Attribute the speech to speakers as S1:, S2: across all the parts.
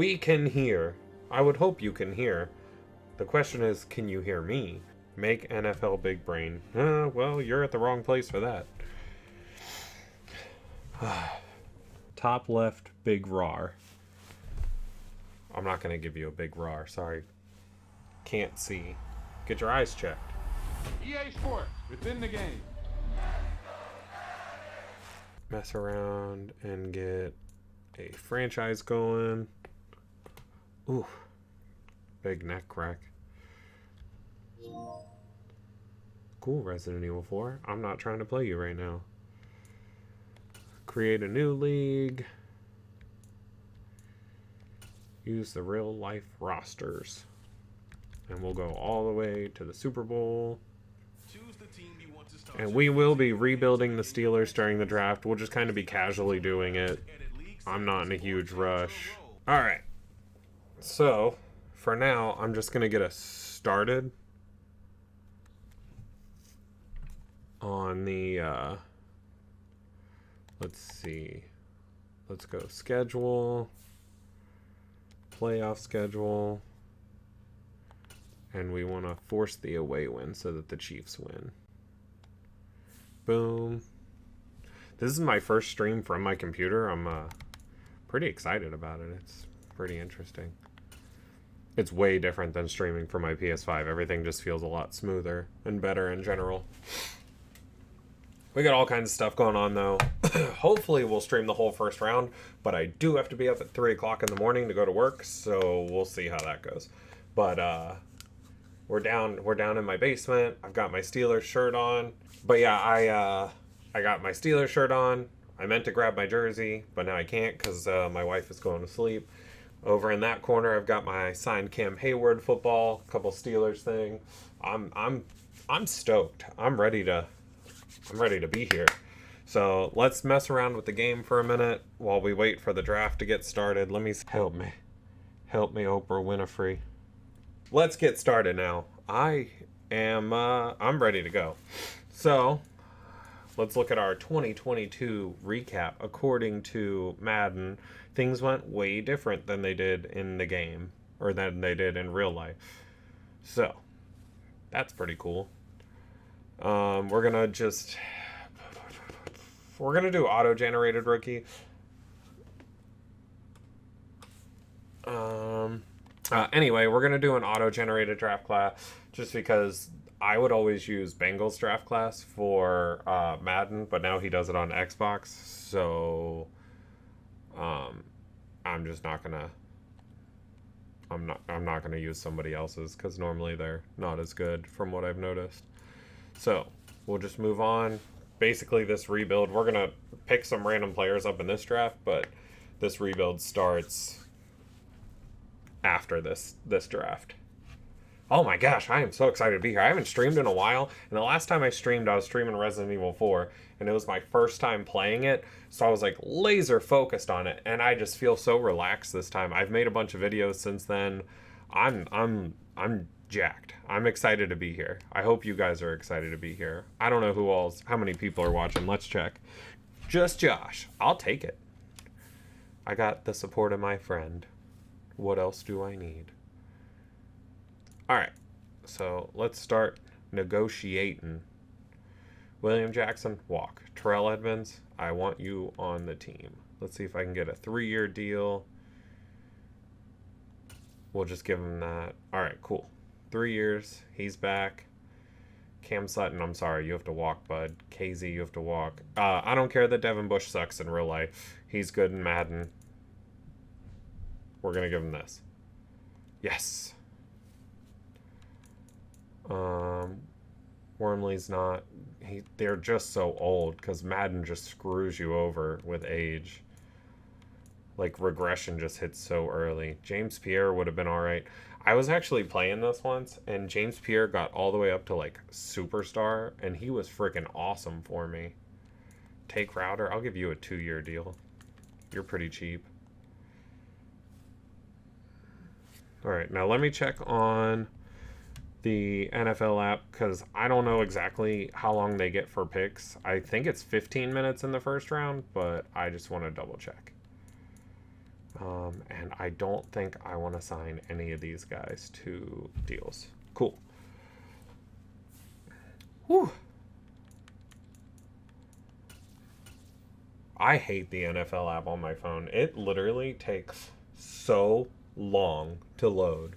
S1: We can hear. I would hope you can hear. The question is, can you hear me? Make NFL Big Brain. Well, you're at the wrong place for that. Top left, big RAR. I'm not going to give you a big RAR, sorry. Can't see. Get your eyes checked.
S2: EA Sports, within the game.
S1: Mess around and get a franchise going. Ooh. Big neck crack. Cool, Resident Evil 4. I'm not trying to play you right now. Create a new league. Use the real life rosters. And we'll go all the way to the Super Bowl. And we will be rebuilding the Steelers during the draft. We'll just kind of be casually doing it. I'm not in a huge rush. Alright. So, for now, I'm just going to get us started on the, let's see. Let's go schedule. Playoff schedule. And we want to force the away win so that the Chiefs win. Boom. This is my first stream from my computer. I'm pretty excited about it. It's pretty interesting. It's way different than streaming from my PS5. Everything just feels a lot smoother and better in general. We got all kinds of stuff going on, though. Hopefully, we'll stream the whole first round, but I do have to be up at 3 o'clock in the morning to go to work, so we'll see how that goes. But, we're down in my basement. I've got my Steelers shirt on. But yeah, I got my Steelers shirt on. I meant to grab my jersey, but now I can't because my wife is going to sleep. Over in that corner, I've got my signed Cam Hayward football, a couple Steelers thing. I'm stoked. I'm ready to be here. So let's mess around with the game for a minute while we wait for the draft to get started. Help me, Oprah Winfrey. Let's get started now. I'm ready to go. So, let's look at our 2022 recap. According to Madden, things went way different than they did in the game, or than they did in real life. So, that's pretty cool. We're gonna do auto-generated rookie. Anyway, we're going to do an auto-generated draft class just because I would always use Bengals draft class for Madden, but now he does it on Xbox, so I'm just not going to I'm not going to use somebody else's because normally they're not as good from what I've noticed. So, we'll just move on. Basically, this rebuild, we're going to pick some random players up in this draft, but this rebuild starts after this draft. Oh my gosh, I am so excited to be here. I haven't streamed in a while, and the last time I streamed, I was streaming Resident Evil 4, and it was my first time playing it, so I was like laser focused on it, and I just feel so relaxed this time. I've made a bunch of videos since then. I'm jacked. I'm excited to be here. I hope you guys are excited to be here. I don't know how many people are watching. Let's check. Just Josh. I'll take it. I got the support of my friend. What else do I need? Alright, so let's start negotiating. William Jackson, walk. Terrell Edmonds, I want you on the team. Let's see if I can get a 3-year deal. We'll just give him that. Alright, cool. 3 years, he's back. Cam Sutton, I'm sorry, you have to walk, bud. KZ, you have to walk. I don't care that Devin Bush sucks in real life. He's good in Madden. We're going to give him this. Yes. Wormley's not. They're just so old because Madden just screws you over with age. Like, regression just hits so early. James Pierre would have been alright. I was actually playing this once, and James Pierre got all the way up to, like, superstar, and he was freaking awesome for me. Take Router, I'll give you a 2-year deal. You're pretty cheap. Alright, now let me check on the NFL app, because I don't know exactly how long they get for picks. I think it's 15 minutes in the first round, but I just want to double check. And I don't think I want to sign any of these guys to deals. Cool. Whew. I hate the NFL app on my phone. It literally takes so long to load.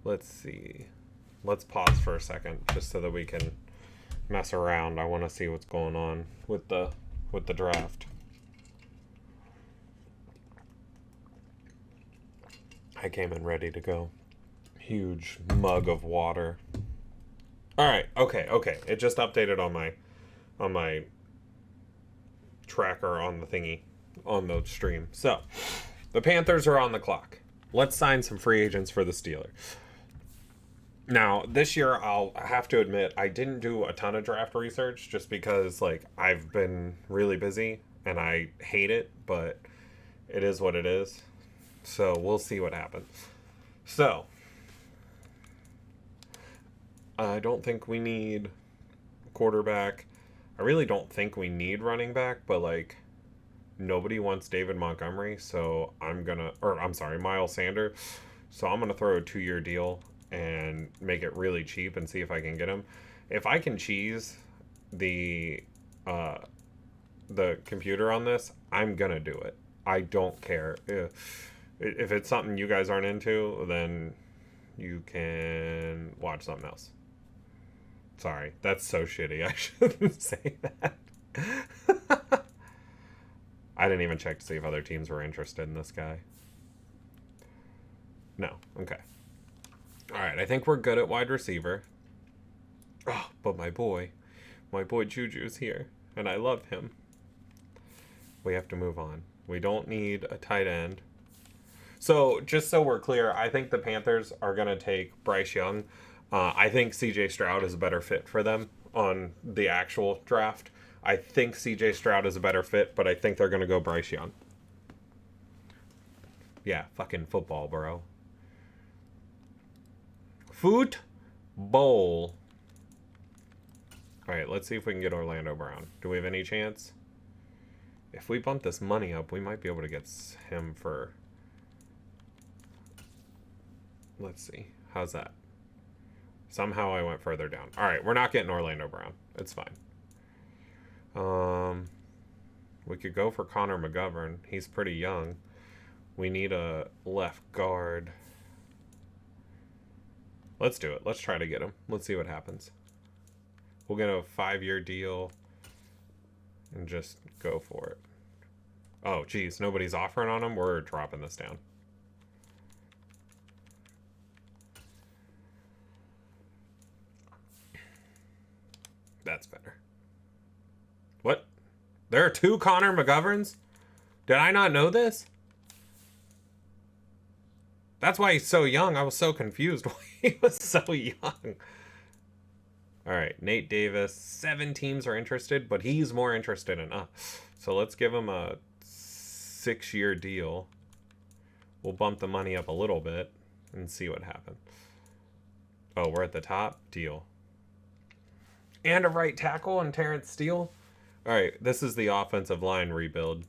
S1: Let's see. Let's pause for a second just so that we can mess around. I want to see what's going on with the draft. I came in ready to go. Huge mug of water. All right, okay. It just updated on my tracker on the thingy, on the stream. So, the Panthers are on the clock. Let's sign some free agents for the Steelers. Now, this year, I'll have to admit, I didn't do a ton of draft research just because, like, I've been really busy and I hate it, but it is what it is. So, we'll see what happens. So, I don't think we need quarterback. I really don't think we need running back, but, like, nobody wants David Montgomery, so Miles Sanders. So I'm going to throw a 2-year deal and make it really cheap and see if I can get him. If I can cheese the computer on this, I'm going to do it. I don't care. If it's something you guys aren't into, then you can watch something else. Sorry, that's so shitty. I shouldn't say that. I didn't even check to see if other teams were interested in this guy. No. Okay. All right, I think we're good at wide receiver. Oh, but my boy Juju's here, and I love him. We have to move on. We don't need a tight end. So, just so we're clear, I think the Panthers are going to take Bryce Young. I think CJ Stroud is a better fit for them on the actual draft. I think CJ Stroud is a better fit, but I think they're going to go Bryce Young. Yeah, fucking football, bro. Football. All right, let's see if we can get Orlando Brown. Do we have any chance? If we bump this money up, we might be able to get him for... Let's see. How's that? Somehow I went further down. All right, we're not getting Orlando Brown. It's fine. We could go for Connor McGovern. He's pretty young. We need a left guard. Let's do it. Let's try to get him. Let's see what happens. We'll get a 5-year deal and just go for it. Oh, geez. Nobody's offering on him. We're dropping this down. That's better. What? There are 2 Connor McGoverns? Did I not know this? That's why he's so young. I was so confused why he was so young. All right, Nate Davis. 7 teams are interested, but he's more interested in us. So let's give him a 6-year deal. We'll bump the money up a little bit and see what happens. Oh, we're at the top? Deal. And a right tackle and Terrence Steele. All right, this is the offensive line rebuild.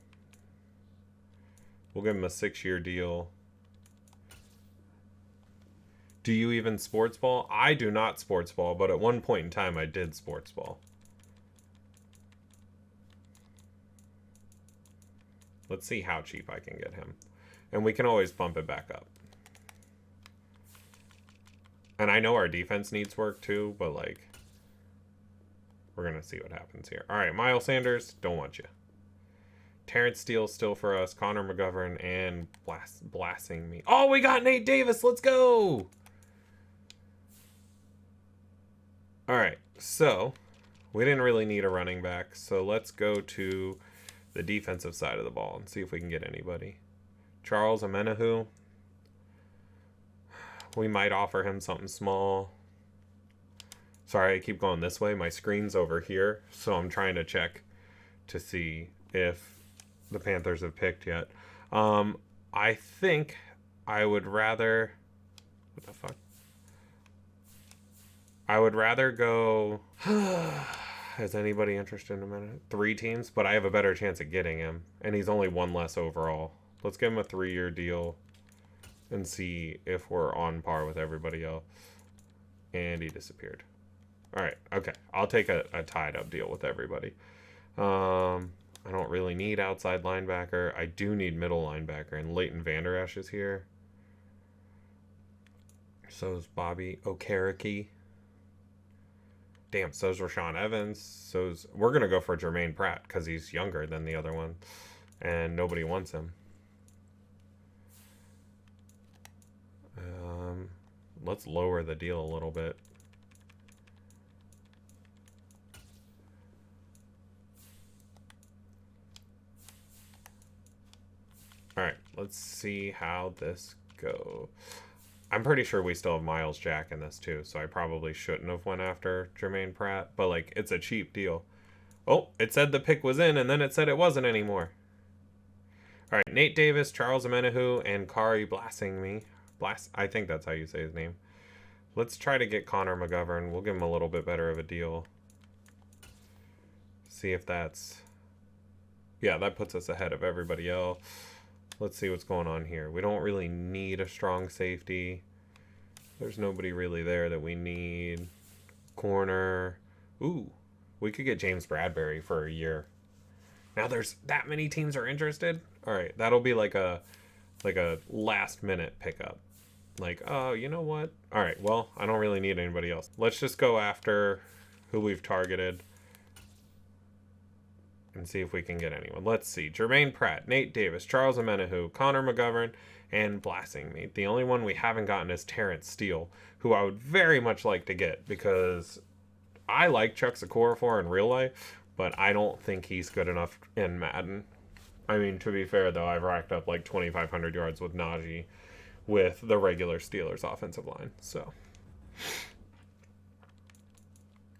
S1: We'll give him a 6-year deal. Do you even sports ball? I do not sports ball, but at one point in time I did sports ball. Let's see how cheap I can get him. And we can always bump it back up. And I know our defense needs work too, but like... We're going to see what happens here. All right, Miles Sanders, don't want you. Terrence Steele still for us. Connor McGovern and blasting me. Oh, we got Nate Davis. Let's go. All right, so we didn't really need a running back. So let's go to the defensive side of the ball and see if we can get anybody. Charles Omenihu. We might offer him something small. Sorry, I keep going this way. My screen's over here, so I'm trying to check to see if the Panthers have picked yet. I think I would rather... What the fuck? I would rather go... Is anybody interested in a minute? 3 teams, but I have a better chance of getting him. And he's only 1 less overall. Let's give him a 3-year deal and see if we're on par with everybody else. And he disappeared. Alright, okay. I'll take a tied up deal with everybody. I don't really need outside linebacker. I do need middle linebacker. And Leighton Vander Esch is here. So's Bobby Okereke. Damn, so's Rashaan Evans. We're going to go for Jermaine Pratt because he's younger than the other one. And nobody wants him. Let's lower the deal a little bit. Alright, let's see how this goes. I'm pretty sure we still have Miles Jack in this too, so I probably shouldn't have went after Jermaine Pratt, but like, it's a cheap deal. Oh, it said the pick was in, and then it said it wasn't anymore. Alright, Nate Davis, Charles Omenihu, and Kari Blasingme. I think that's how you say his name. Let's try to get Connor McGovern. We'll give him a little bit better of a deal. See if that's... Yeah, that puts us ahead of everybody else. Let's see what's going on here. We don't really need a strong safety. There's nobody really there that we need. Corner. Ooh, we could get James Bradbury for a year. Now there's that many teams are interested. All right, that'll be like a last minute pickup. Like, oh, you know what? All right, well, I don't really need anybody else. Let's just go after who we've targeted and see if we can get anyone. Let's see. Jermaine Pratt, Nate Davis, Charles Omenihu, Connor McGovern, and Blasingme. The only one we haven't gotten is Terrence Steele, who I would very much like to get because I like Chuck Okorafor in real life, but I don't think he's good enough in Madden. I mean, to be fair, though, I've racked up like 2,500 yards with Najee with the regular Steelers offensive line. So,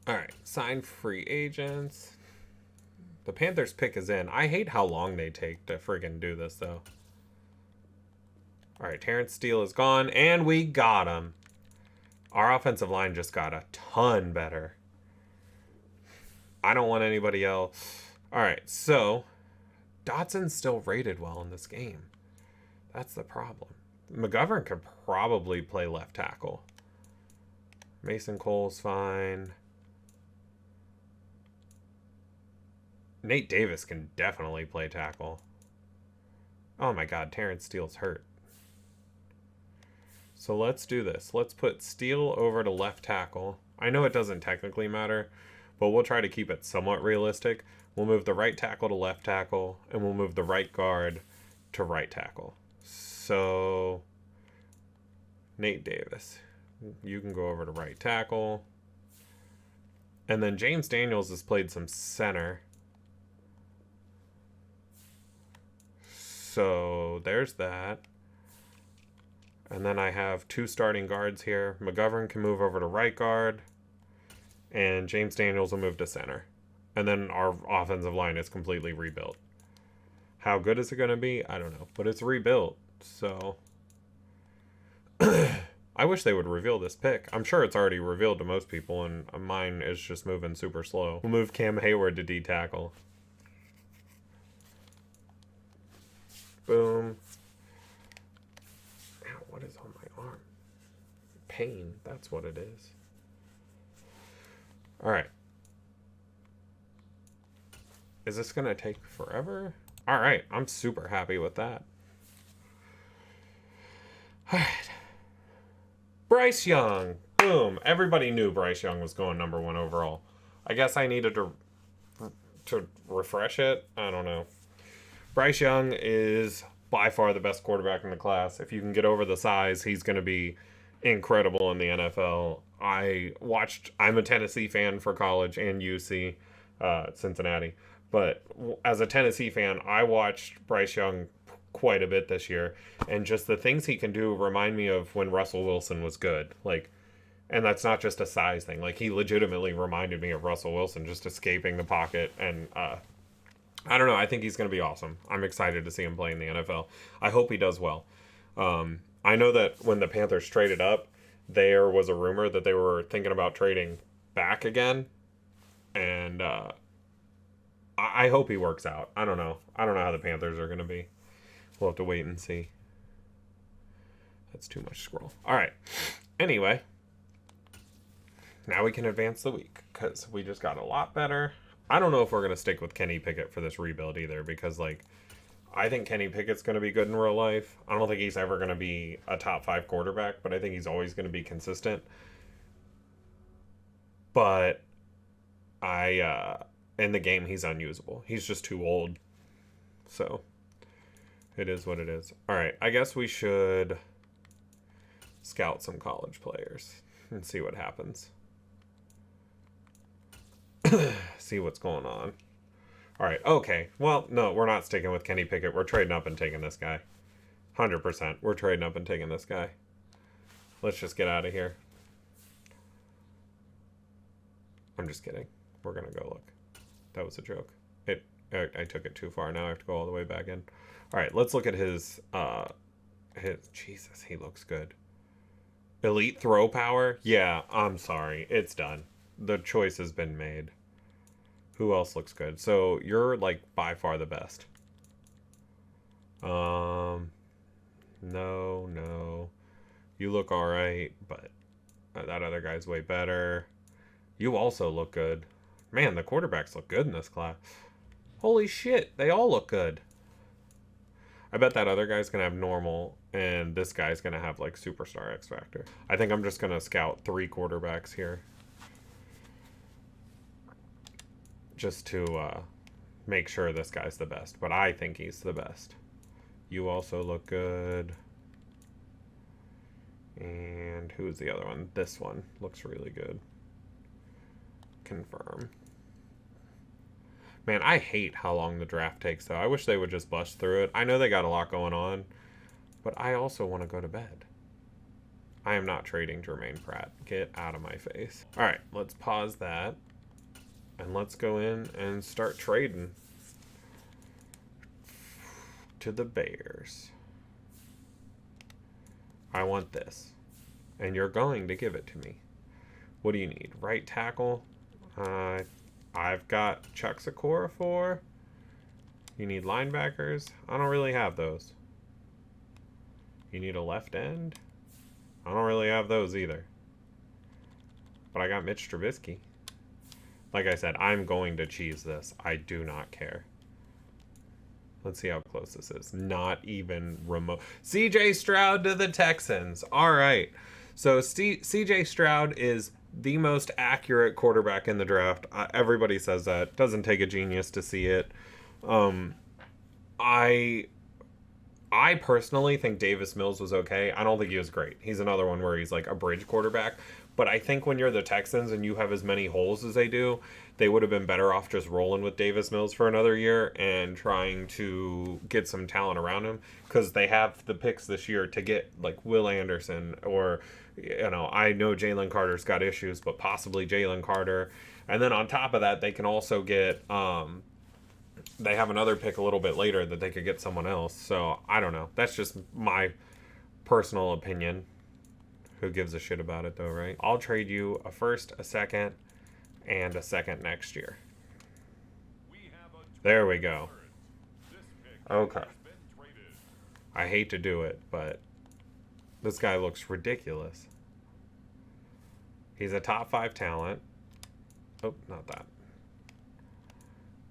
S1: all right, sign free agents. The Panthers pick is in. I hate how long they take to friggin' do this, though. All right, Terrence Steele is gone, and we got him. Our offensive line just got a ton better. I don't want anybody else. All right, so Dotson's still rated well in this game. That's the problem. McGovern could probably play left tackle. Mason Cole's fine. Nate Davis can definitely play tackle. Oh my god, Terrence Steele's hurt. So let's do this. Let's put Steele over to left tackle. I know it doesn't technically matter, but we'll try to keep it somewhat realistic. We'll move the right tackle to left tackle, and we'll move the right guard to right tackle. So, Nate Davis, you can go over to right tackle. And then James Daniels has played some center. So, there's that. And then I have 2 starting guards here. McGovern can move over to right guard. And James Daniels will move to center. And then our offensive line is completely rebuilt. How good is it going to be? I don't know. But it's rebuilt. So I wish they would reveal this pick. I'm sure it's already revealed to most people, and mine is just moving super slow. We'll move Cam Hayward to D tackle. Boom. Ow, what is on my arm? Pain. That's what it is. All right. Is this going to take forever? All right. I'm super happy with that. All right. Bryce Young. Boom. Everybody knew Bryce Young was going number 1 overall. I guess I needed to refresh it. I don't know. Bryce Young is by far the best quarterback in the class. If you can get over the size, he's going to be incredible in the NFL. I'm a Tennessee fan for college and UC, Cincinnati. But as a Tennessee fan, I watched Bryce Young quite a bit this year, and just the things he can do remind me of when Russell Wilson was good. And that's not just a size thing. He legitimately reminded me of Russell Wilson, just escaping the pocket. And I don't know. I think he's going to be awesome. I'm excited to see him play in the NFL. I hope he does well. I know that when the Panthers traded up, there was a rumor that they were thinking about trading back again. And I hope he works out. I don't know. I don't know how the Panthers are going to be. We'll have to wait and see. That's too much scroll. All right. Anyway, now we can advance the week because we just got a lot better. I don't know if we're going to stick with Kenny Pickett for this rebuild either because, like, I think Kenny Pickett's going to be good in real life. I don't think he's ever going to be a top 5 quarterback, but I think he's always going to be consistent. But in the game, he's unusable. He's just too old. So it is what it is. All right, I guess we should scout some college players and see what happens. See what's going on. All right, okay. Well, no, we're not sticking with Kenny Pickett. We're trading up and taking this guy. 100%. We're trading up and taking this guy. Let's just get out of here. I'm just kidding. We're going to go look. That was a joke. I took it too far. Now I have to go all the way back in. All right, let's look at his Jesus, he looks good. Elite throw power? Yeah, I'm sorry. It's done. The choice has been made. Who else looks good? So you're like by far the best. No. You look all right, but that other guy's way better. You also look good. Man, the quarterbacks look good in this class. Holy shit, they all look good. I bet that other guy's going to have normal, and this guy's going to have, like, superstar X Factor. I think I'm just going to scout 3 quarterbacks here. Just to make sure this guy's the best. But I think he's the best. You also look good. And who's the other one? This one looks really good. Confirm. Man, I hate how long the draft takes, though. I wish they would just bust through it. I know they got a lot going on, but I also want to go to bed. I am not trading Jermaine Pratt. Get out of my face. All right, let's pause that, and let's go in and start trading to the Bears. I want this, and you're going to give it to me. What do you need? Right tackle? I've got Chuck Sikora for. You need linebackers? I don't really have those. You need a left end? I don't really have those either. But I got Mitch Trubisky. Like I said, I'm going to cheese this. I do not care. Let's see how close this is. Not even remote. CJ Stroud to the Texans. All right. So CJ Stroud is the most accurate quarterback in the draft. Everybody says that. Doesn't take a genius to see it. I personally think Davis Mills was okay. I don't think he was great. He's another one where he's like a bridge quarterback. But I think when you're the Texans and you have as many holes as they do, they would have been better off just rolling with Davis Mills for another year and trying to get some talent around him, because they have the picks this year to get like Will Anderson, or, you know, I know Jalen Carter's got issues, but possibly Jalen Carter. And then on top of that, they can also get, they have another pick a little bit later that they could get someone else. So I don't know. That's just my personal opinion. Who gives a shit about it though, right? I'll trade you a first, a second, and a second next year. There we go. Okay. I hate to do it, but this guy looks ridiculous. He's a top 5 talent. Oh, not that.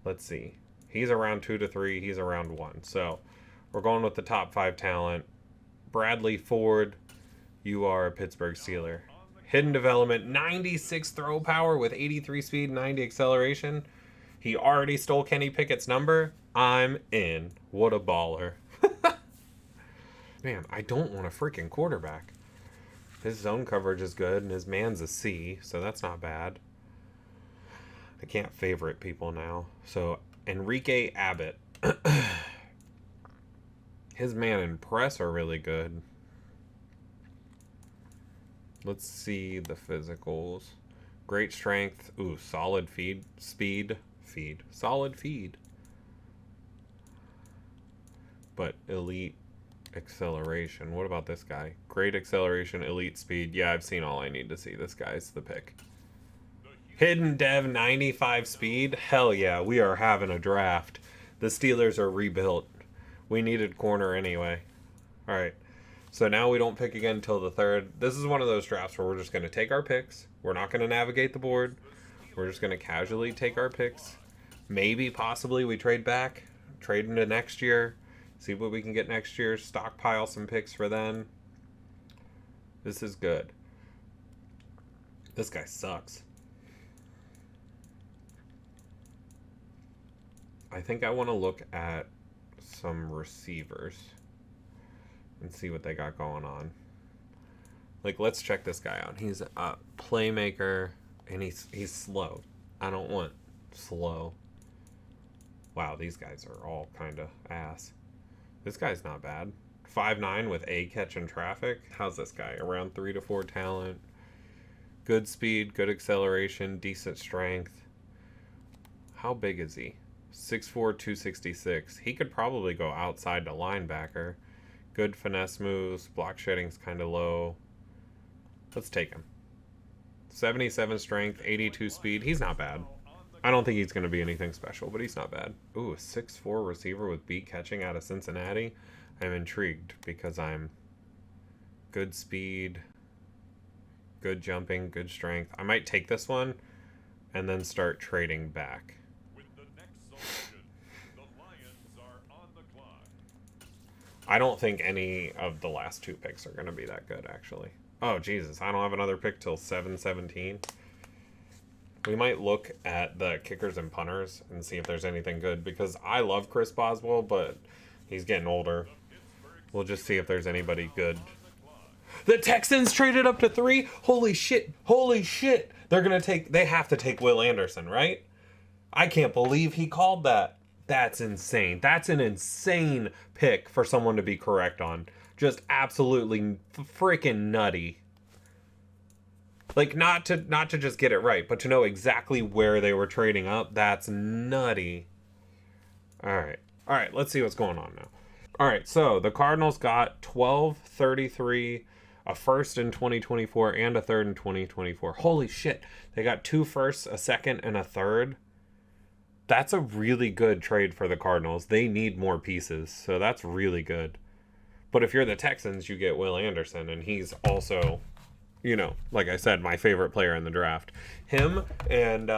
S1: Let's see. He's around 2 to 3. He's around 1. So we're going with the top 5 talent. Bradley Ford. You are a Pittsburgh Steeler. Hidden development, 96 throw power with 83 speed, 90 acceleration. He already stole Kenny Pickett's number. I'm in. What a baller. Man, I don't want a freaking quarterback. His zone coverage is good, and his man's a C, so that's not bad. I can't favorite people now. So, Enrique Abbott. His man and press are really good. Let's see the physicals. Great strength. Ooh, solid feed. Speed. Feed. Solid feed. But elite acceleration. What about this guy? Great acceleration, elite speed. Yeah, I've seen all I need to see. This guy's the pick. Hidden Dev 95 speed. Hell yeah, we are having a draft. The Steelers are rebuilt. We needed corner anyway. All right. So now we don't pick again until the third. This is one of those drafts where we're just going to take our picks. We're not going to navigate the board. We're just going to casually take our picks. Maybe, possibly, we trade back. Trade into next year. See what we can get next year. Stockpile some picks for then. This is good. This guy sucks. I think I want to look at some receivers and see what they got going on. Like, let's check this guy out. He's a playmaker, and he's slow. I don't want slow. Wow, these guys are all kind of ass. This guy's not bad. 5'9" with a catch in traffic. How's this guy? Around 3 to 4 talent. Good speed, good acceleration, decent strength. How big is he? 6'4", 266. He could probably go outside to linebacker. Good finesse moves. Block shedding's kind of low. Let's take him. 77 strength, 82 speed. He's not bad. I don't think he's going to be anything special, but he's not bad. Ooh, a 6'4" receiver with beat catching out of Cincinnati. I'm intrigued because I'm good speed, good jumping, good strength. I might take this one and then start trading back.
S3: With the next selection, the Lions are on the clock.
S1: I don't think any of the last two picks are going to be that good, actually. Oh, Jesus. I don't have another pick till 7-17. We might look at the kickers and punters and see if there's anything good, because I love Chris Boswell, but he's getting older. We'll just see if there's anybody good. The Texans traded up to 3? Holy shit. Holy shit. They have to take Will Anderson, right? I can't believe he called that. That's insane. That's an insane pick for someone to be correct on. Just absolutely freaking nutty. Like, not to just get it right, but to know exactly where they were trading up. That's nutty. All right, let's see what's going on now. All right, so the Cardinals got 12, 33, a first in 2024, and a third in 2024. Holy shit. They got 2 firsts, a second, and a third. That's a really good trade for the Cardinals. They need more pieces, so that's really good. But if you're the Texans, you get Will Anderson, and he's also, you know, like I said, my favorite player in the draft. Him and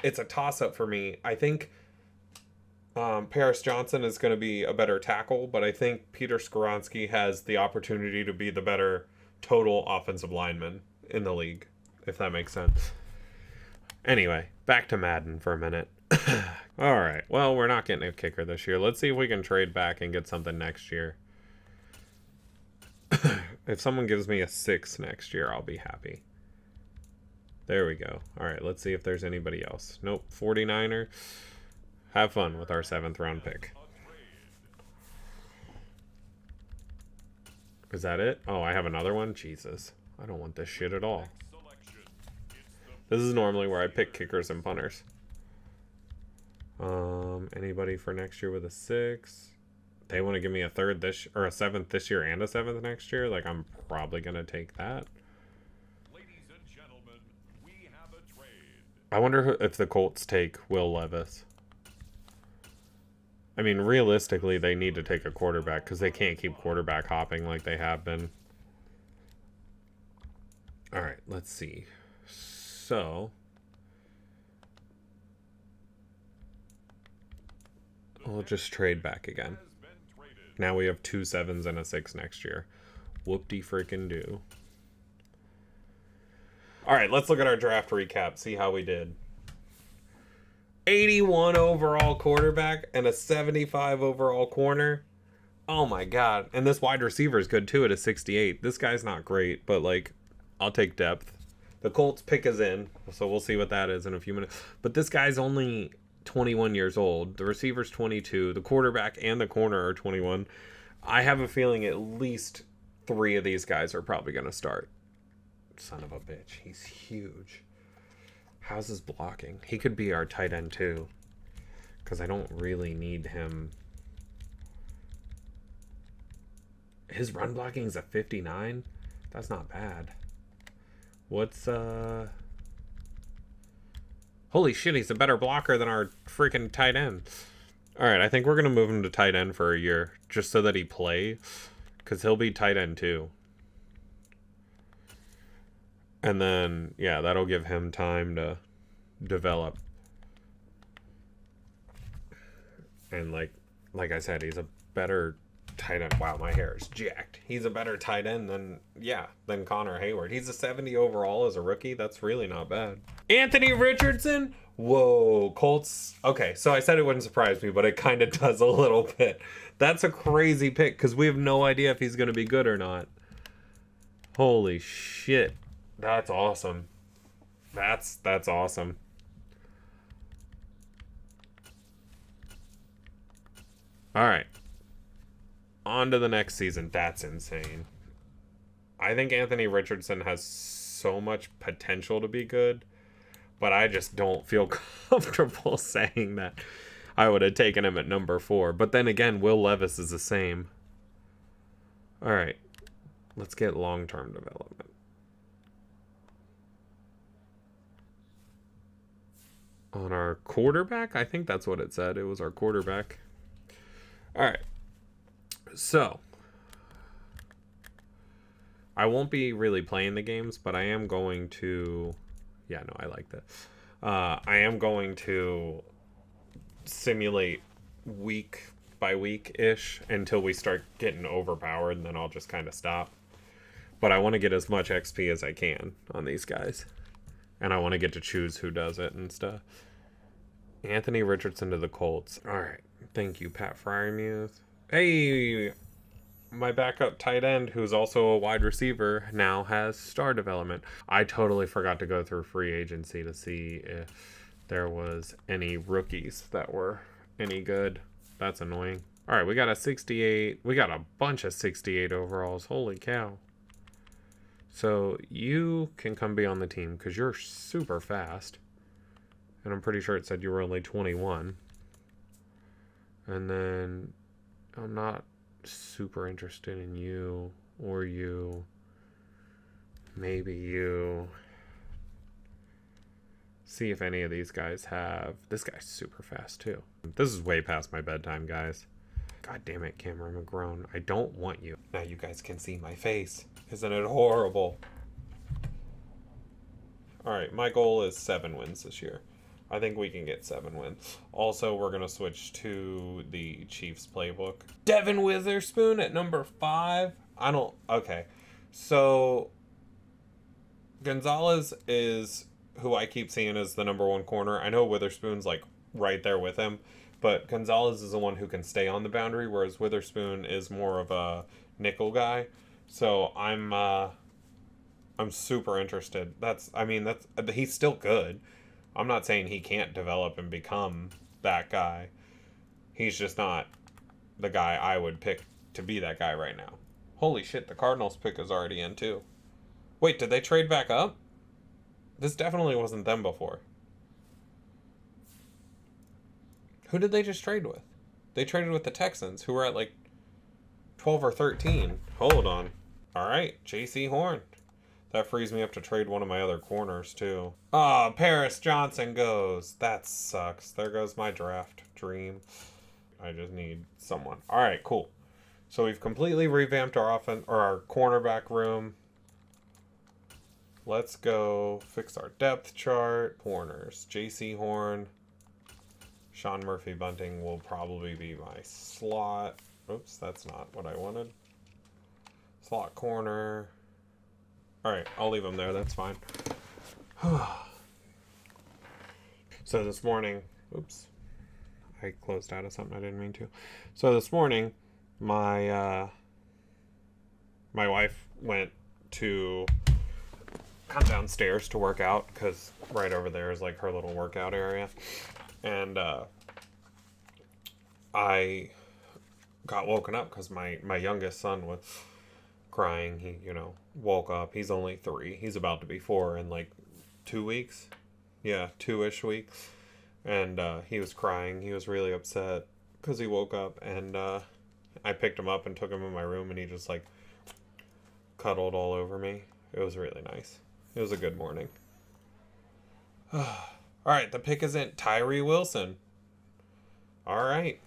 S1: it's a toss-up for me. I think Paris Johnson is going to be a better tackle, but I think Peter Skoronski has the opportunity to be the better total offensive lineman in the league, if that makes sense. Anyway, back to Madden for a minute. All right, well, we're not getting a kicker this year. Let's see if we can trade back and get something next year. If someone gives me a 6 next year, I'll be happy. There we go. All right, let's see if there's anybody else. Nope, 49er. Have fun with our 7th round pick. Is that it? Oh, I have another one? Jesus. I don't want this shit at all. This is normally where I pick kickers and punters. Anybody for next year with a 6? They want to give me a 7th this year and a 7th next year. Like, I'm probably gonna take that.
S3: Ladies and gentlemen, we have a trade.
S1: I wonder if the Colts take Will Levis. I mean, realistically, they need to take a quarterback because they can't keep quarterback hopping like they have been. All right, let's see. So, we'll just trade back again. Now we have 2 7s and a 6 next year. Whoop-de-freaking-do. All right, let's look at our draft recap, see how we did. 81 overall quarterback and a 75 overall corner. Oh my god. And this wide receiver is good too at a 68. This guy's not great, but like, I'll take depth. The Colts pick is in, so we'll see what that is in a few minutes. But this guy's only 21 years old. The receiver's 22. The quarterback and the corner are 21. I have a feeling at least 3 of these guys are probably going to start. Son of a bitch. He's huge. How's his blocking? He could be our tight end too, because I don't really need him. His run blocking is a 59. That's not bad. What's Holy shit, he's a better blocker than our freaking tight end. All right, I think we're going to move him to tight end for a year just so that he plays, because he'll be tight end too. And then, yeah, that'll give him time to develop. And like I said, he's a better tight end. Wow, my hair is jacked. He's a better tight end than Connor Hayward. He's a 70 overall as a rookie. That's really not bad. Anthony Richardson? Whoa, Colts. Okay, so I said it wouldn't surprise me, but it kind of does a little bit. That's a crazy pick because we have no idea if he's going to be good or not. Holy shit. That's awesome. That's awesome. All right. On to the next season. That's insane. I think Anthony Richardson has so much potential to be good, but I just don't feel comfortable saying that I would have taken him at number 4. But then again, Will Levis is the same. All right. Let's get long-term development. On our quarterback? I think that's what it said. It was our quarterback. All right. So, I won't be really playing the games, but I am going to... Yeah, no, I like that. I am going to simulate week by week-ish until we start getting overpowered, and then I'll just kind of stop. But I want to get as much XP as I can on these guys. And I want to get to choose who does it and stuff. Anthony Richardson to the Colts. All right. Thank you, Pat Fryermuth. Hey, my backup tight end, who's also a wide receiver, now has star development. I totally forgot to go through free agency to see if there was any rookies that were any good. That's annoying. All right, we got a 68. We got a bunch of 68 overalls. Holy cow. So you can come be on the team because you're super fast. And I'm pretty sure it said you were only 21. And then I'm not super interested in you or you. Maybe you. See if any of these guys have. This guy's super fast too. This is way past my bedtime, guys. God damn it, Cameron McGrone. I don't want you. Now you guys can see my face. Isn't it horrible? Alright, my goal is 7 wins this year. I think we can get 7 wins. Also, we're going to switch to the Chiefs playbook. Devin Witherspoon at number 5. Okay. So, Gonzalez is who I keep seeing as the number 1 corner. I know Witherspoon's like right there with him, but Gonzalez is the one who can stay on the boundary, whereas Witherspoon is more of a nickel guy. So I'm super interested. He's still good. I'm not saying he can't develop and become that guy. He's just not the guy I would pick to be that guy right now. Holy shit, the Cardinals pick is already in too. Wait, did they trade back up? This definitely wasn't them before. Who did they just trade with? They traded with the Texans, who were at like 12 or 13. Hold on. All right, J.C. Horn. That frees me up to trade one of my other corners, too. Oh, Paris Johnson goes. That sucks. There goes my draft dream. I just need someone. All right, cool. So we've completely revamped our our cornerback room. Let's go fix our depth chart. Corners. J.C. Horn. Sean Murphy Bunting will probably be my slot. Oops, that's not what I wanted. Slot corner. Alright, I'll leave him there. That's fine. So this morning... Oops. I closed out of something I didn't mean to. So this morning, my wife went to come downstairs to work out, because right over there is like her little workout area. And I got woken up because my youngest son was crying. He, woke up. He's only 3. He's about to be 4 in like 2 weeks. Yeah, 2-ish weeks. And he was crying. He was really upset because he woke up. And I picked him up and took him in my room, and he just like cuddled all over me. It was really nice. It was a good morning. All right, the pick isn't Tyree Wilson. All right.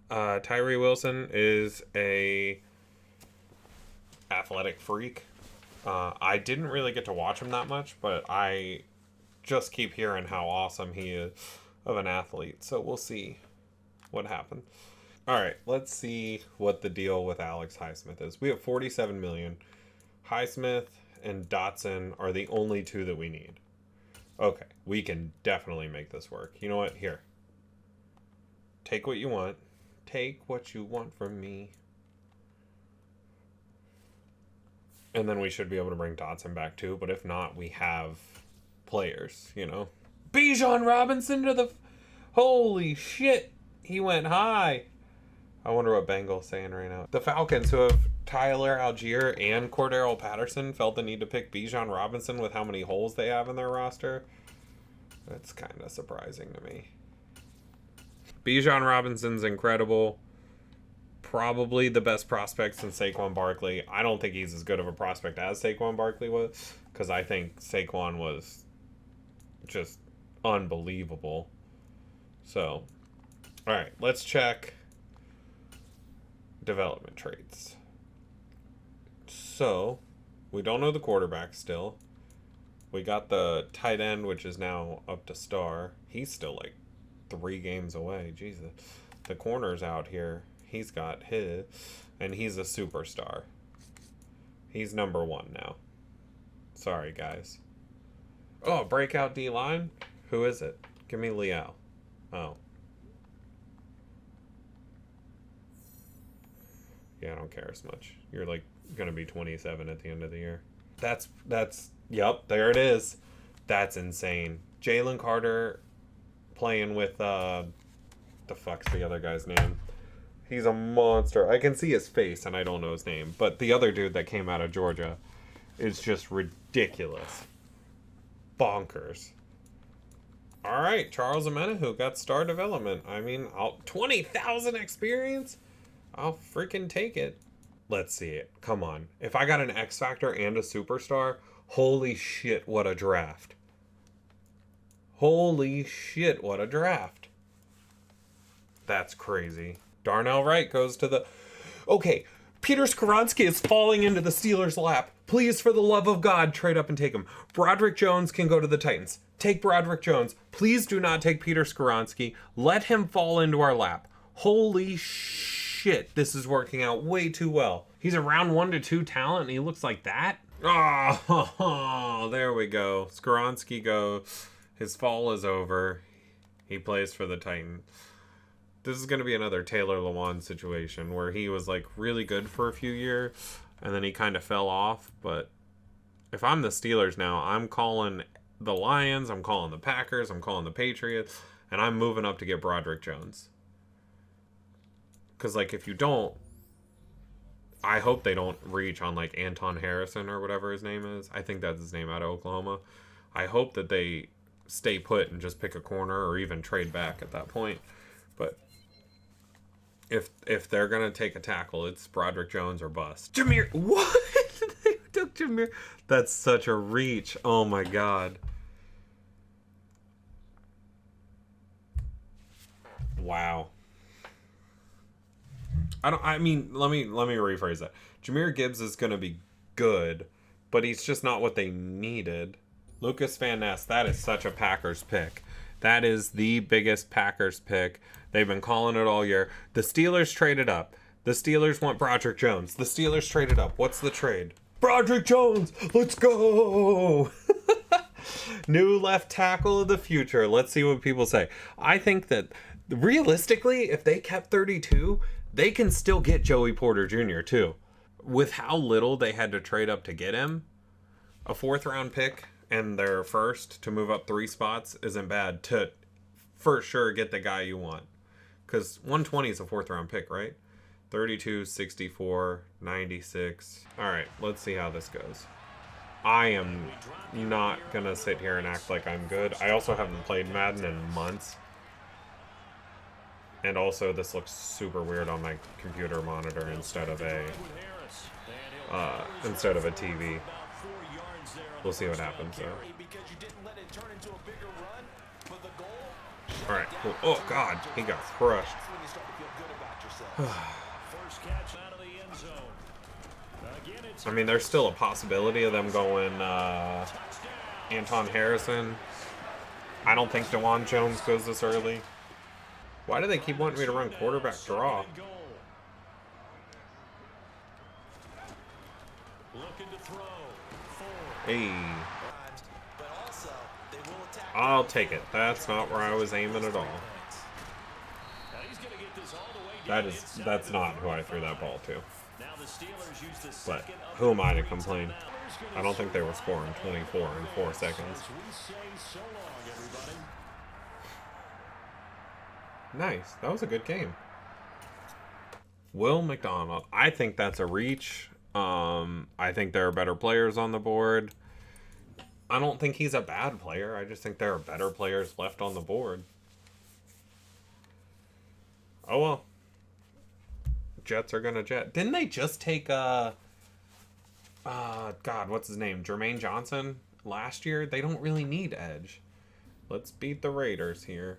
S1: Tyree Wilson is a athletic freak. I didn't really get to watch him that much, but I just keep hearing how awesome he is of an athlete. So we'll see what happens. All right, let's see what the deal with Alex Highsmith is. We have 47 million. Highsmith and Dotson are the only two that we need. Okay, we can definitely make this work. You know what? Here. Take what you want. Take what you want from me. And then we should be able to bring Dotson back too. But if not, we have players, you know. Bijan Robinson to the... Holy shit. He went high. I wonder what Bengal's saying right now. The Falcons, who have Tyler Algier and Cordero Patterson, felt the need to pick Bijan Robinson with how many holes they have in their roster. That's kind of surprising to me. Bijan Robinson's incredible. Probably the best prospect since Saquon Barkley. I don't think he's as good of a prospect as Saquon Barkley was, because I think Saquon was just unbelievable. So, all right, let's check development traits. So, we don't know the quarterback still. We got the tight end, which is now up to star. He's still like 3 games away. Jesus. The corner's out here. He's got his, and he's a superstar. He's number 1 now. Sorry, guys. Oh, breakout D-line? Who is it? Give me Leal. Oh. Yeah, I don't care as much. You're like gonna be 27 at the end of the year. That's yep, there it is. That's insane. Jalen Carter playing with the fuck's the other guy's name? He's a monster. I can see his face and I don't know his name, but the other dude that came out of Georgia is just ridiculous. Bonkers. All right, Charles Omenihu got star development. I mean, 20,000 experience? I'll freaking take it. Let's see it. Come on. If I got an X Factor and a superstar, holy shit, what a draft. Holy shit, what a draft. That's crazy. Darnell Wright goes to the... Okay, Peter Skoronski is falling into the Steelers' lap. Please, for the love of God, trade up and take him. Broderick Jones can go to the Titans. Take Broderick Jones. Please do not take Peter Skoronski. Let him fall into our lap. Holy shit, this is working out way too well. He's a round 1 to 2 talent and he looks like that? Oh, there we go. Skoronski goes. His fall is over. He plays for the Titans. This is going to be another Taylor Lewan situation where he was like really good for a few years and then he kind of fell off. But if I'm the Steelers now, I'm calling the Lions, I'm calling the Packers, I'm calling the Patriots, and I'm moving up to get Broderick Jones. Because, like, if you don't, I hope they don't reach on, like, Anton Harrison or whatever his name is. I think that's his name out of Oklahoma. I hope that they stay put and just pick a corner or even trade back at that point. But if they're going to take a tackle, it's Broderick Jones or bust. Jameer, what? They took Jameer. That's such a reach. Oh, my God. Wow. I mean, let me rephrase that. Jahmyr Gibbs is going to be good, but he's just not what they needed. Lucas Van Ness, that is such a Packers pick. That is the biggest Packers pick. They've been calling it all year. The Steelers traded up. The Steelers want Broderick Jones. The Steelers traded up. What's the trade? Broderick Jones! Let's go! New left tackle of the future. Let's see what people say. I think that realistically, if they kept 32, they can still get Joey Porter Jr. too. With how little they had to trade up to get him, a 4th round pick and their first to move up 3 spots isn't bad to for sure get the guy you want. Because 120 is a 4th round pick, right? 32, 64, 96. All right, let's see how this goes. I am not going to sit here and act like I'm good. I also haven't played Madden in months. And also, this looks super weird on my computer monitor instead of a TV. We'll see what happens, though. All right, cool. Oh, God. He got crushed. I mean, there's still a possibility of them going Anton Harrison. I don't think DeJuan Jones goes this early. Why do they keep wanting me to run quarterback draw? Hey. I'll take it. That's not where I was aiming at all. That's not who I threw that ball to. But who am I to complain? I don't think they were scoring 24 in 4 seconds. Nice. That was a good game. Will McDonald. I think that's a reach. I think there are better players on the board. I don't think he's a bad player. I just think there are better players left on the board. Oh well. Jets are gonna jet. Didn't they just take God, what's his name? Jermaine Johnson last year? They don't really need edge. Let's beat the Raiders here.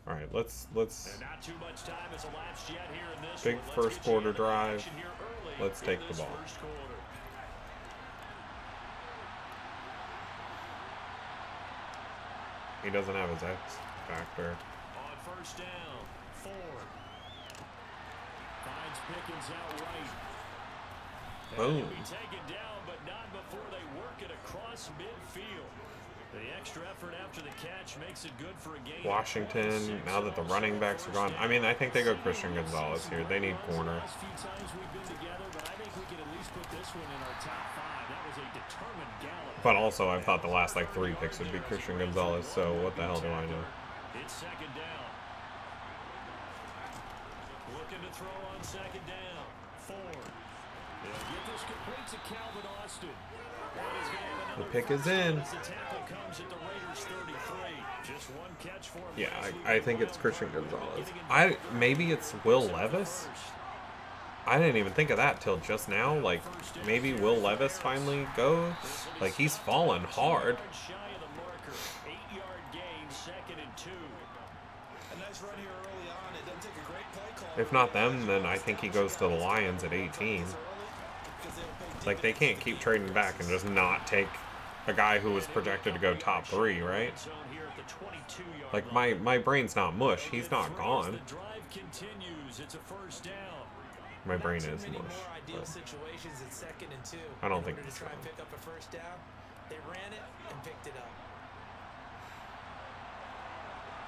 S1: All right, let's
S4: not too much time has elapsed yet here in this
S1: big
S4: one.
S1: first quarter drive. Let's take the ball. He doesn't have his X factor.
S4: On first down, Ford finds Pickens out right.
S1: Boom.
S4: He'll be taken down, but not before they work it across midfield. The extra effort after the catch makes it good for a game.
S1: Washington, now that the running backs are gone. I mean, I think they go Christian Gonzalez here. They need corner.
S4: Last few times we've been together, but I think we can at least put this one in our top 5. That was a determined gallop.
S1: But also, I thought the last like 3 picks would be Christian Gonzalez. So what the hell do I know?
S4: It's second down. Looking to throw on second down. Ford. They'll get this complete to Calvin Austin.
S1: The pick is in. Yeah, I think it's Christian Gonzalez. Maybe it's Will Levis. I didn't even think of that till just now. Like, maybe Will Levis finally goes. Like, he's fallen hard. If not them, then I think he goes to the Lions at 18. Like, they can't keep trading back and just not take a guy who was projected to go top 3, right? Like, my brain's not mush. He's not gone. My brain is mush. I don't think he's gone.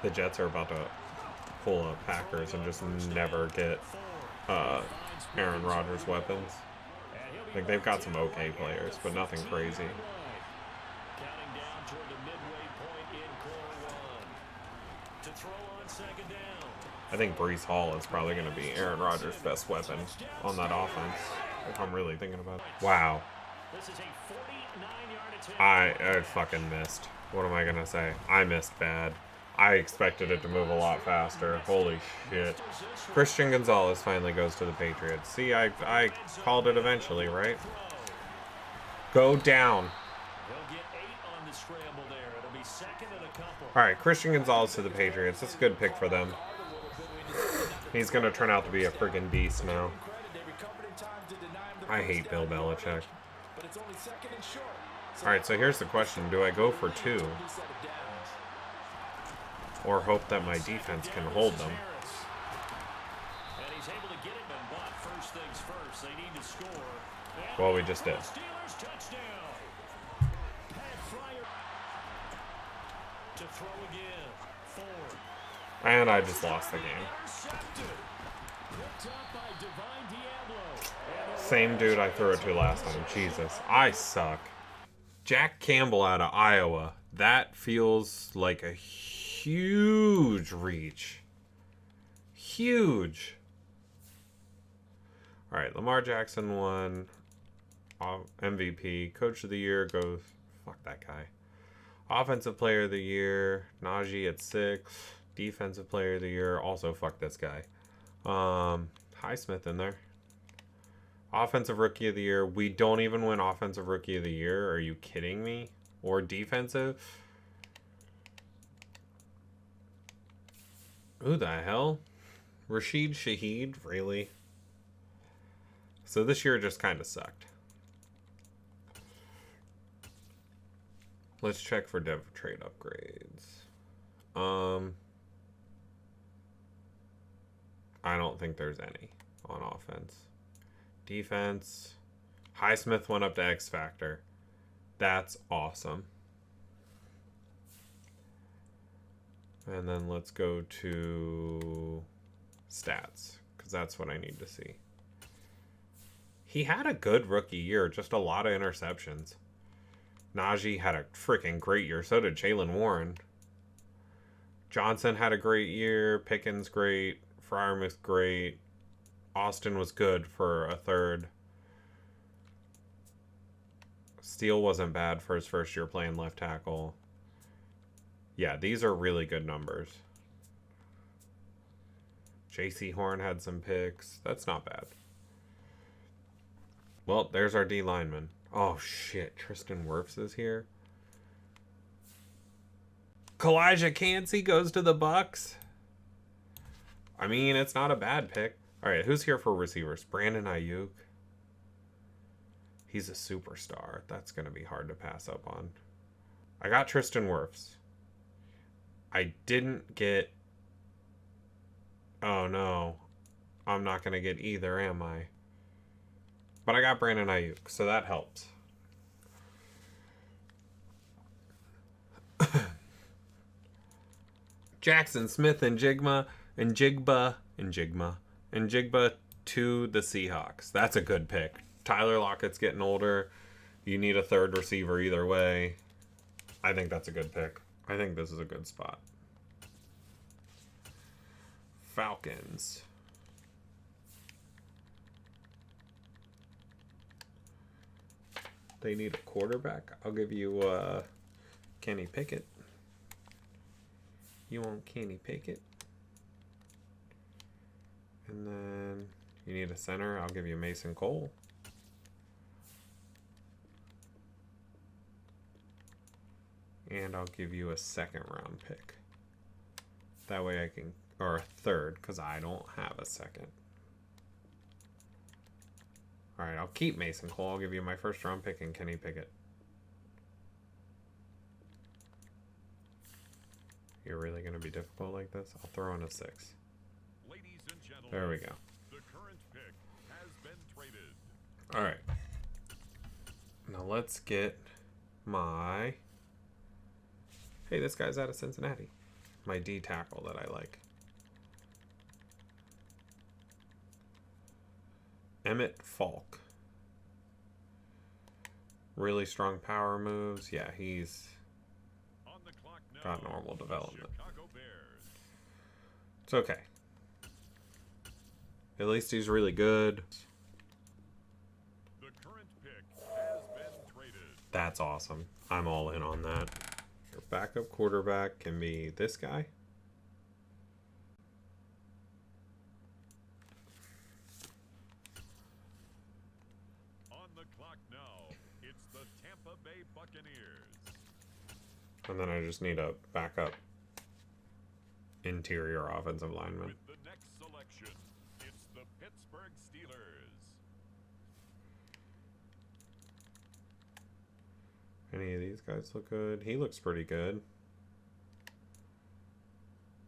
S1: The Jets are about to pull up Packers and just never get Aaron Rodgers weapons. Like, they've got some okay players, but nothing crazy. I think Breece Hall is probably going to be Aaron Rodgers' best weapon on that offense, if I'm really thinking about it. Wow. I fucking missed. What am I going to say? I missed bad. I expected it to move a lot faster. Holy shit. Christian Gonzalez finally goes to the Patriots. See, I called it eventually, right? Go down. Alright, Christian Gonzalez to the Patriots. That's a good pick for them. He's going to turn out to be a friggin' beast now. I hate Bill Belichick. Alright, so here's the question. Do I go for 2? Or hope that my defense can hold them? Well, we just did. And I just lost the game. Same dude I threw it to last time. Jesus, I suck. Jack Campbell out of Iowa. That feels like a huge reach. Huge. All right, Lamar Jackson won MVP. Coach of the Year goes... Fuck that guy. Offensive player of the year, Najee at 6. Defensive player of the year, also fuck this guy. Highsmith in there. Offensive rookie of the year, we don't even win offensive rookie of the year. Are you kidding me? Or defensive? Who the hell? Rashid Shaheed? Really? So this year just kind of sucked. Let's check for dev trade upgrades. I don't think there's any on offense. Defense. Highsmith went up to X Factor. That's awesome. And then let's go to stats, because that's what I need to see. He had a good rookie year, just a lot of interceptions. Najee had a freaking great year. So did Jaylen Warren. Johnson had a great year. Pickens great. Freiermuth great. Austin was good for a third. Steele wasn't bad for his first year playing left tackle. Yeah, these are really good numbers. J.C. Horn had some picks. That's not bad. Well, there's our D lineman. Oh, shit. Tristan Wirfs is here. Kalijah Cansey goes to the Bucks. I mean, it's not a bad pick. All right, who's here for receivers? Brandon Ayuk. He's a superstar. That's going to be hard to pass up on. I got Tristan Wirfs. I didn't get... Oh, no. I'm not going to get either, am I? But I got Brandon Ayuk, so that helps. Jackson Smith and Jigba to the Seahawks. That's a good pick. Tyler Lockett's getting older. You need a third receiver either way. I think that's a good pick. I think this is a good spot. Falcons. They need a quarterback. I'll give you Kenny Pickett. You want Kenny Pickett? And then you need a center. I'll give you Mason Cole. And I'll give you a second round pick. That way I can, or a third, because I don't have a second. All right, I'll keep Mason Cole. I'll give you my first round pick and Kenny Pickett. You're really going to be difficult like this? I'll throw in a 6.
S3: Ladies and gentlemen,
S1: There we go.
S3: the current pick has been traded.
S1: All right. Now let's get my... Hey, this guy's out of Cincinnati. My D tackle that I like. Emmett Falk. Really strong power moves. Yeah, he's
S3: On the clock now,
S1: got normal development.
S3: Chicago Bears.
S1: It's okay. At least he's really good.
S3: The current pick has been traded.
S1: That's awesome. I'm all in on that. Your backup quarterback can be this guy.
S3: On the clock now, it's the Tampa Bay Buccaneers.
S1: And then I just need a backup interior offensive lineman.
S3: With the next selection, it's the Pittsburgh Steelers.
S1: Any of these guys look good? He looks pretty good.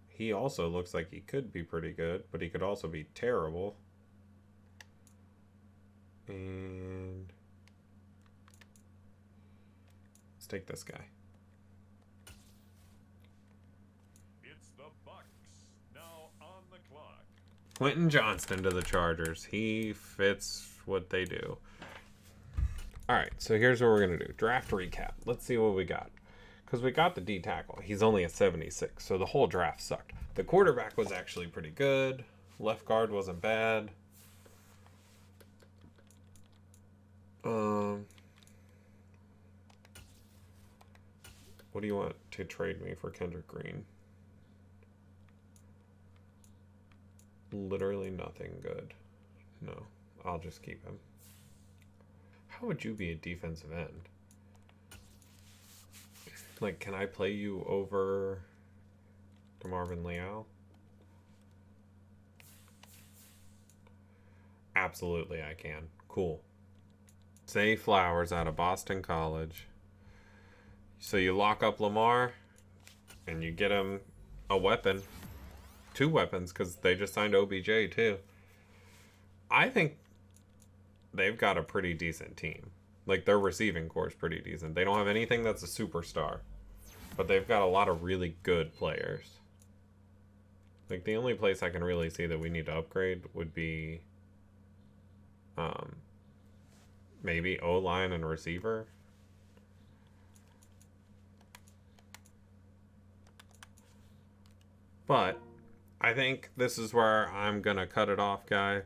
S1: He also looks like he could be pretty good, but he could also be terrible. And let's take this guy.
S3: It's the Bucks now on the clock.
S1: Quentin Johnston to the Chargers. He fits what they do. All right, so here's what we're going to do. Draft recap. Let's see what we got. Because we got the D tackle. He's only a 76, so the whole draft sucked. The quarterback was actually pretty good. Left guard wasn't bad. What What do you want to trade me for Kendrick Green? Literally nothing good. No, I'll just keep him. How would you be a defensive end? Like, can I play you over DeMarvin Leal? Absolutely, I can. Cool. Zay Flowers out of Boston College. So you lock up Lamar, and you get him a weapon. 2 weapons, because they just signed OBJ, too. I think they've got a pretty decent team. Like, their receiving core is pretty decent. They don't have anything that's a superstar. But they've got a lot of really good players. Like, the only place I can really see that we need to upgrade would be maybe O-line and receiver. But I think this is where I'm going to cut it off, guys.